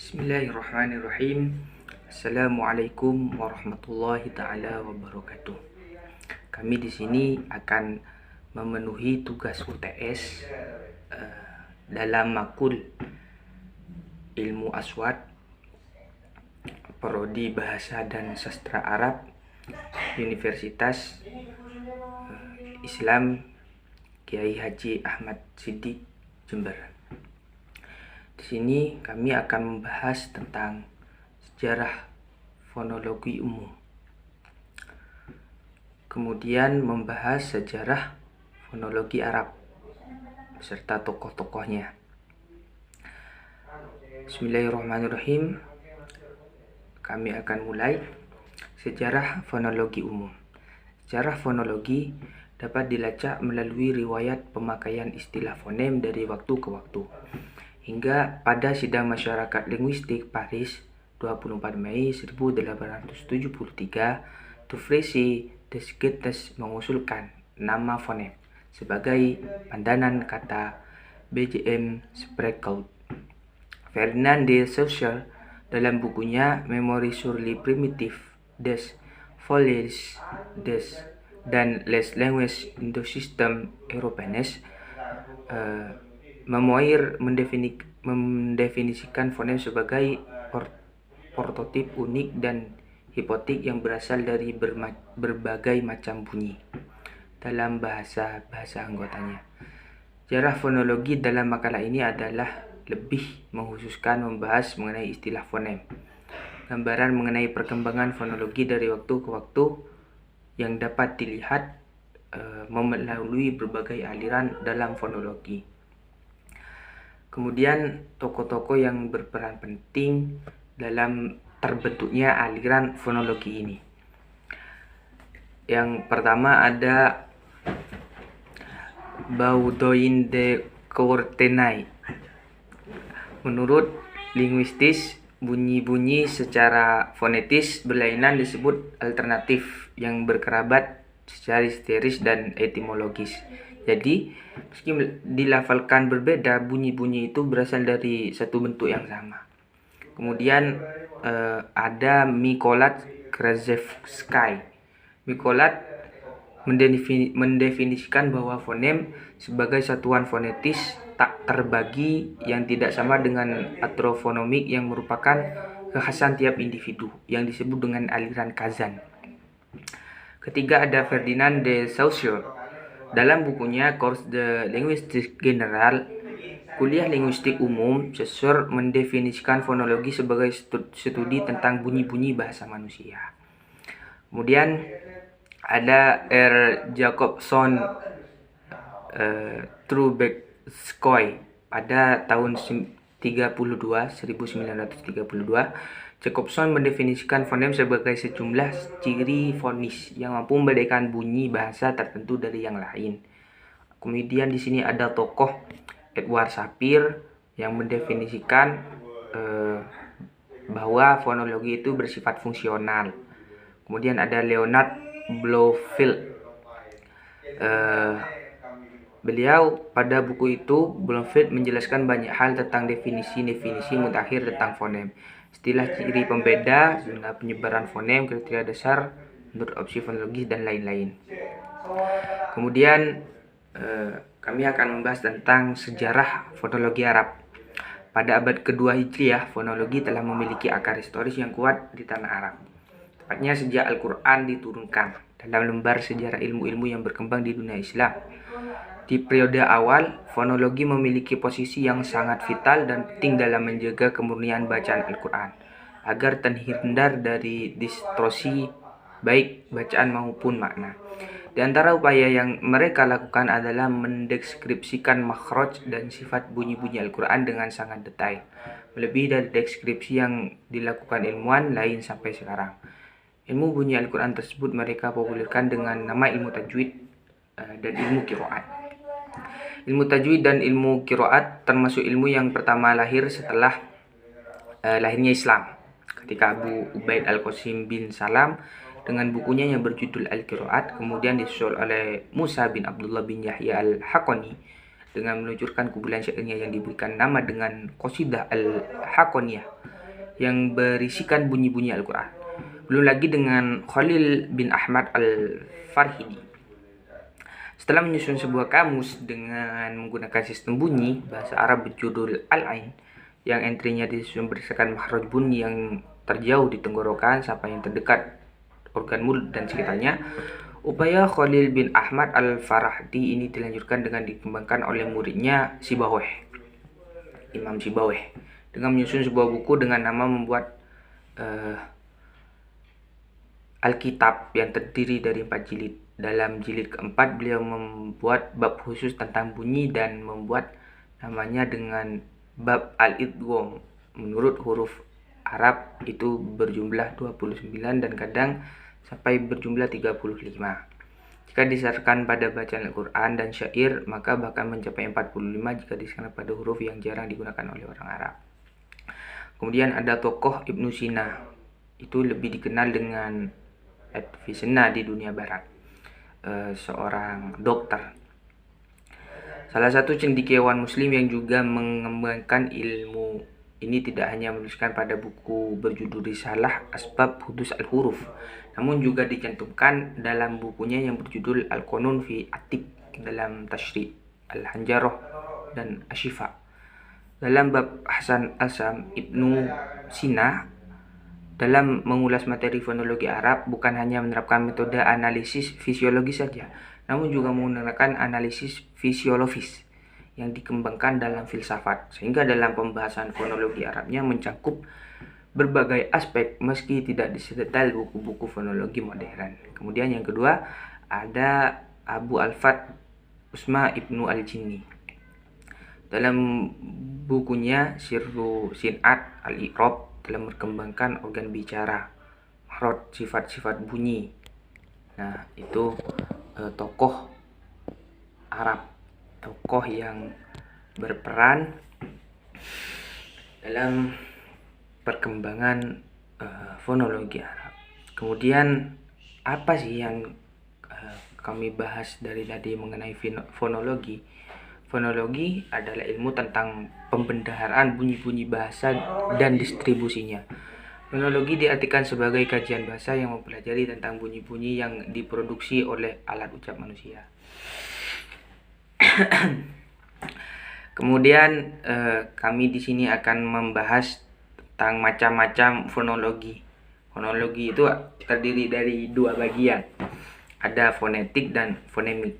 Bismillahirrahmanirrahim. Assalamualaikum warahmatullahi taala wabarakatuh. Kami di sini akan memenuhi tugas UTS dalam makul ilmu aswad Prodi Bahasa dan Sastra Arab Universitas Islam Kiai Haji Ahmad Siddiq Jember. Di sini kami akan membahas tentang sejarah fonologi umum. Kemudian membahas sejarah fonologi Arab beserta tokoh-tokohnya. Bismillahirrahmanirrahim. Kami akan mulai sejarah fonologi umum. Sejarah fonologi dapat dilacak melalui riwayat pemakaian istilah fonem dari waktu ke waktu. Hingga pada Sidang Masyarakat Linguistik Paris 24 Mei 1873, Dufresne Descartes mengusulkan nama fonem sebagai pandanan kata BGM Sprakeout. Ferdinand de Saussure dalam bukunya Memoires sur les primitives des Folles des dan les langues indosystem européennes mendefinisikan fonem sebagai prototip unik dan hipotik yang berasal dari berbagai macam bunyi dalam bahasa-bahasa anggotanya. Sejarah fonologi dalam makalah ini adalah lebih menghususkan membahas mengenai istilah fonem, gambaran mengenai perkembangan fonologi dari waktu ke waktu yang dapat dilihat melalui berbagai aliran dalam fonologi. Kemudian tokoh-tokoh yang berperan penting dalam terbentuknya aliran fonologi ini. Yang pertama ada Baudouin de Courtenay. Menurut linguistis, bunyi-bunyi secara fonetis berlainan disebut alternatif yang berkerabat secara histeris dan etimologis. Jadi, meski dilafalkan berbeda, bunyi-bunyi itu berasal dari satu bentuk yang sama. Kemudian ada Mykolat Kraszewski. Mykolat mendefinisikan bahwa fonem sebagai satuan fonetis tak terbagi yang tidak sama dengan atrofonomik yang merupakan kekhasan tiap individu yang disebut dengan aliran Kazan. Ketiga ada Ferdinand de Saussure. Dalam bukunya Cours de Linguistique Générale, kuliah linguistik umum, Saussure mendefinisikan fonologi sebagai studi tentang bunyi-bunyi bahasa manusia. Kemudian ada R. Jacobson Trubetskoy pada tahun 1932. Jacobson mendefinisikan fonem sebagai sejumlah ciri fonis yang mampu membedakan bunyi bahasa tertentu dari yang lain. Kemudian di sini ada tokoh Edward Sapir yang mendefinisikan bahwa fonologi itu bersifat fungsional. Kemudian ada Leonard Bloomfield. Beliau pada buku itu Bloomfield menjelaskan banyak hal tentang definisi-definisi mutakhir tentang fonem, istilah ciri pembeda, zona penyebaran fonem, kriteria dasar menurut opsi fonologis dan lain-lain. Kemudian kami akan membahas tentang sejarah fonologi Arab. Pada abad kedua Hijriah, fonologi telah memiliki akar historis yang kuat di tanah Arab. Tepatnya sejak Al-Quran diturunkan dalam lembar sejarah ilmu-ilmu yang berkembang di dunia Islam. Di periode awal, fonologi memiliki posisi yang sangat vital dan penting dalam menjaga kemurnian bacaan Al-Quran, agar terhindar dari distorsi baik bacaan maupun makna. Di antara upaya yang mereka lakukan adalah mendeskripsikan makhraj dan sifat bunyi-bunyi Al-Quran dengan sangat detail, melebihi dari deskripsi yang dilakukan ilmuwan lain sampai sekarang. Ilmu bunyi Al-Quran tersebut mereka populerkan dengan nama ilmu tajwid dan ilmu qiraat. Ilmu tajwid dan ilmu qiraat termasuk ilmu yang pertama lahir setelah lahirnya Islam. Ketika Abu Ubaid Al-Qasim bin Salam dengan bukunya yang berjudul Al-Qiraat, kemudian disusul oleh Musa bin Abdullah bin Yahya Al-Haqqani dengan meluncurkan kumpulan syairnya yang diberikan nama dengan Qasidah Al-Haqqaniyah. yang berisikan bunyi-bunyi Al-Quran. Belum lagi dengan Khalil bin Ahmad Al-Farhidi. Setelah menyusun sebuah kamus dengan menggunakan sistem bunyi, bahasa Arab berjudul Al-Ain, yang entry-nya disusun berdasarkan makhraj bunyi yang terjauh di tenggorokan sampai yang terdekat organ mulut dan sekitarnya. Upaya Khalil bin Ahmad Al-Farahdi ini dilanjutkan dengan dikembangkan oleh muridnya Sibawayh, Imam Sibawayh, dengan menyusun sebuah buku dengan nama membuat Alkitab yang terdiri dari 4 jilid. Dalam jilid keempat, beliau membuat bab khusus tentang bunyi dan membuat namanya dengan bab Al-Idgham. Menurut huruf Arab itu berjumlah 29 dan kadang sampai berjumlah 35. Jika disasarkan pada bacaan Al-Quran dan syair, maka bahkan mencapai 45 jika disasarkan pada huruf yang jarang digunakan oleh orang Arab. Kemudian ada tokoh Ibnu Sina, itu lebih dikenal dengan Avicenna di dunia barat, seorang dokter. Salah satu cendekiawan muslim yang juga mengembangkan ilmu ini tidak hanya menuliskan pada buku berjudul Risalah Asbab Hudus Al-Huruf, namun juga dicantumkan dalam bukunya yang berjudul Al-Qanun fi Atib dalam Tashri' Al-Hanjarah dan Ashifa. Dalam bab Hasan Asam, Ibnu Sina dalam mengulas materi fonologi Arab bukan hanya menerapkan metode analisis fisiologis saja, namun juga menggunakan analisis fisiologis yang dikembangkan dalam filsafat, sehingga dalam pembahasan fonologi Arabnya mencakup berbagai aspek meski tidak sedetail buku-buku fonologi modern. Kemudian yang kedua ada Abu Al-Fat Usma Ibnu Al-Jinni. Dalam bukunya Sirru Sin'at Al-Iqrab telah mengembangkan organ bicara, makhraj, sifat-sifat bunyi. Nah, itu tokoh Arab, tokoh yang berperan dalam perkembangan fonologi Arab. Kemudian apa sih yang kami bahas dari tadi mengenai fonologi? Fonologi adalah ilmu tentang pembendaharaan bunyi-bunyi bahasa dan distribusinya. Fonologi diartikan sebagai kajian bahasa yang mempelajari tentang bunyi-bunyi yang diproduksi oleh alat ucap manusia. Kemudian kami di sini akan membahas tentang macam-macam fonologi. Fonologi itu terdiri dari 2 bagian. Ada fonetik dan fonemik.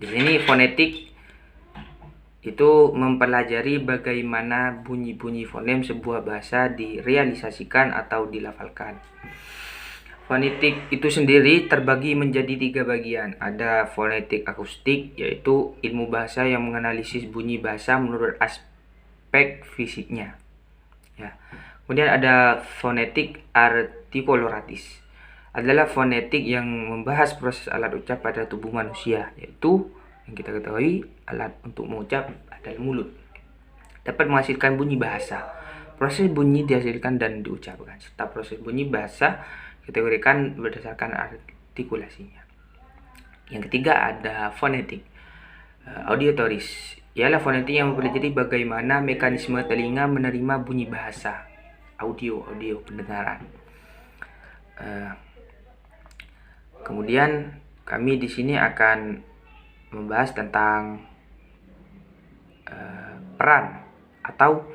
Di sini fonetik itu mempelajari bagaimana bunyi-bunyi fonem sebuah bahasa direalisasikan atau dilafalkan. Fonetik itu sendiri terbagi menjadi 3 bagian. Ada fonetik akustik, yaitu ilmu bahasa yang menganalisis bunyi bahasa menurut aspek fisiknya. Ya. Kemudian ada fonetik artikularis, adalah fonetik yang membahas proses alat ucap pada tubuh manusia, yaitu yang kita ketahui alat untuk mengucap adalah mulut, dapat menghasilkan bunyi bahasa. Proses bunyi dihasilkan dan diucapkan, serta proses bunyi bahasa kategorikan berdasarkan artikulasinya. Yang ketiga ada fonetik auditoris, ialah fonetik yang mempelajari bagaimana mekanisme telinga menerima bunyi bahasa, audio pendengaran. Kemudian kami di sini akan membahas tentang peran atau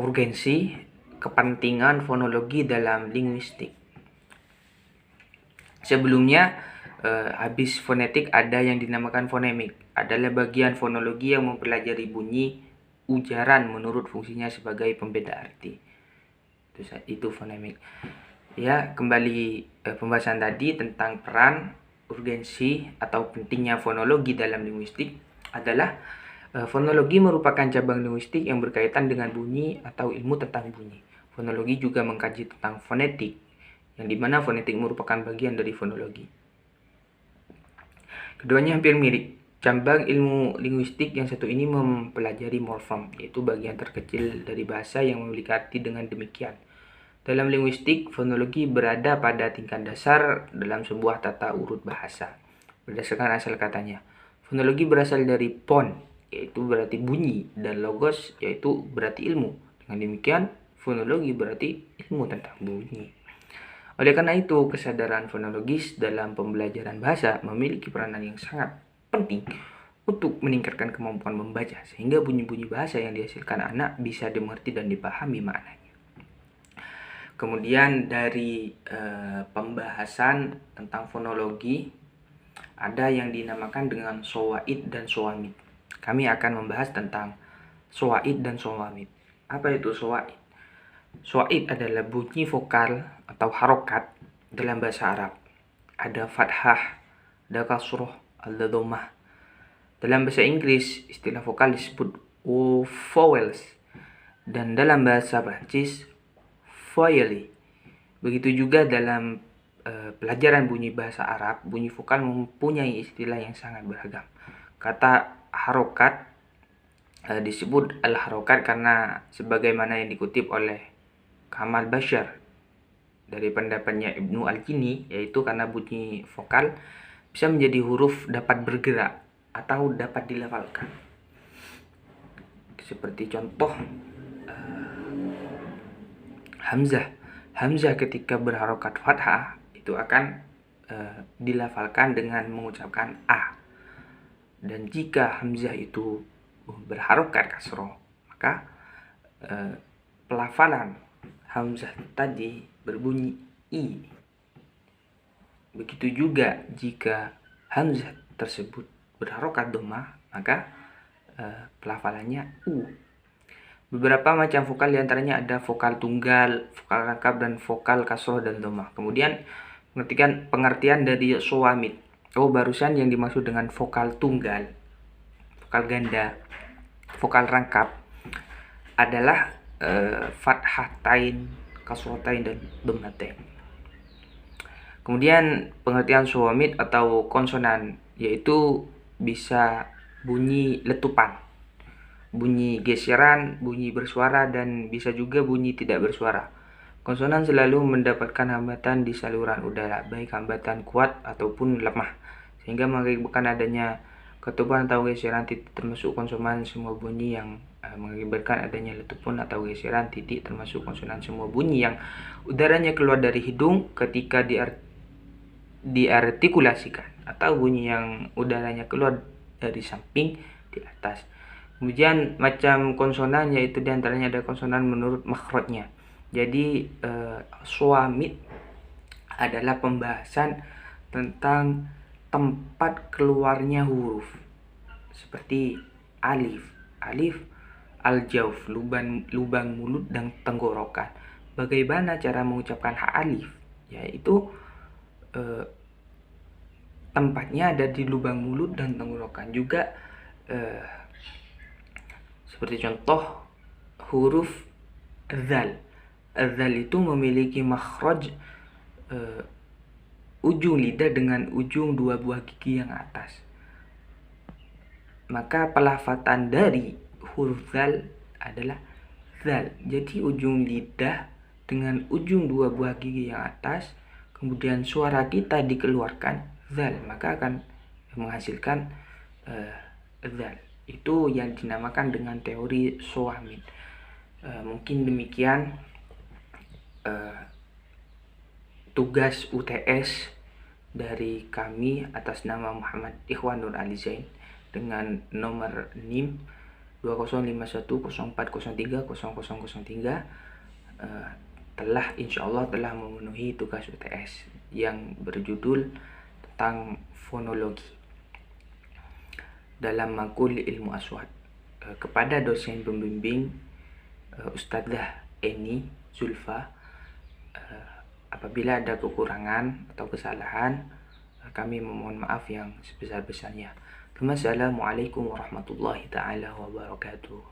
urgensi kepentingan fonologi dalam linguistik. Sebelumnya, habis fonetik ada yang dinamakan fonemik, adalah bagian fonologi yang mempelajari bunyi ujaran menurut fungsinya sebagai pembeda arti. Itu fonemik. Ya, kembali pembahasan tadi tentang peran, urgensi atau pentingnya fonologi dalam linguistik adalah fonologi merupakan cabang linguistik yang berkaitan dengan bunyi atau ilmu tentang bunyi. Fonologi juga mengkaji tentang fonetik, yang dimana fonetik merupakan bagian dari fonologi. Keduanya hampir mirip. Cabang ilmu linguistik yang satu ini mempelajari morfem, yaitu bagian terkecil dari bahasa yang memiliki arti dengan demikian. Dalam linguistik, fonologi berada pada tingkat dasar dalam sebuah tata urut bahasa. Berdasarkan asal katanya, fonologi berasal dari pon, yaitu berarti bunyi, dan logos, yaitu berarti ilmu. Dengan demikian, fonologi berarti ilmu tentang bunyi. Oleh karena itu, kesadaran fonologis dalam pembelajaran bahasa memiliki peranan yang sangat penting untuk meningkatkan kemampuan membaca, sehingga bunyi-bunyi bahasa yang dihasilkan anak bisa dimengerti dan dipahami maknanya. Kemudian dari pembahasan tentang fonologi, ada yang dinamakan dengan shawaid dan shawamid. Kami akan membahas tentang shawaid dan shawamid. Apa itu shawaid? Shawaid adalah bunyi vokal atau harokat dalam bahasa Arab. Ada fathah, ada kasroh, ada dhammah. Dalam bahasa Inggris, istilah vokal disebut vowels, dan dalam bahasa Prancis, voyelle. Begitu juga dalam pelajaran bunyi bahasa Arab, bunyi vokal mempunyai istilah yang sangat beragam. Kata harokat disebut al-harokat karena sebagaimana yang dikutip oleh Kamal Bashar dari pendapatnya Ibnu Al-Jini, yaitu karena bunyi vokal bisa menjadi huruf dapat bergerak atau dapat dilafalkan. Seperti contoh Hamzah ketika berharokat fathah itu akan dilafalkan dengan mengucapkan a. Dan jika hamzah itu berharokat kasroh, maka pelafalan hamzah tadi berbunyi i. Begitu juga jika hamzah tersebut berharokat dhammah, maka pelafalannya u. Beberapa macam vokal diantaranya ada vokal tunggal, vokal rangkap, dan vokal kasroh dan dhammah. Kemudian pengertian dari shawamid. Barusan yang dimaksud dengan vokal tunggal, vokal ganda, vokal rangkap adalah fathatain, kasrotain, dan dhammatain. Kemudian pengertian shawamid atau konsonan, yaitu bisa bunyi letupan, bunyi geseran, bunyi bersuara, dan bisa juga bunyi tidak bersuara. Konsonan selalu mendapatkan hambatan di saluran udara, baik hambatan kuat ataupun lemah, sehingga mengakibatkan adanya ketupan atau geseran titik, termasuk konsonan semua bunyi yang mengakibatkan adanya letupan atau geseran titik, termasuk konsonan semua bunyi yang udaranya keluar dari hidung ketika diartikulasikan, atau bunyi yang udaranya keluar dari samping di atas. Kemudian macam konsonan, yaitu diantaranya ada konsonan menurut makhrajnya. Jadi shawamid adalah pembahasan tentang tempat keluarnya huruf, seperti alif, al-jawf, lubang mulut dan tenggorokan. Bagaimana cara mengucapkan alif? Yaitu tempatnya ada di lubang mulut dan tenggorokan. Juga seperti contoh huruf dzal. Dzal itu memiliki makhraj ujung lidah dengan ujung dua buah gigi yang atas. Maka pelafatan dari huruf dzal adalah dzal. Jadi ujung lidah dengan ujung dua buah gigi yang atas, kemudian suara kita dikeluarkan dzal, maka akan menghasilkan dzal. Itu yang dinamakan dengan teori shawamid. Mungkin demikian tugas UTS dari kami atas nama Muhammad Ikhwan Nur Ali Zain dengan nomor NIM 205104030003 insyaallah telah memenuhi tugas UTS yang berjudul tentang fonologi dalam makul ilmu aswat. Kepada dosen pembimbing Ustadzah Eni Zulfa, apabila ada kekurangan atau kesalahan, kami memohon maaf yang sebesar-besarnya. Wassalamualaikum warahmatullahi taala wabarakatuh.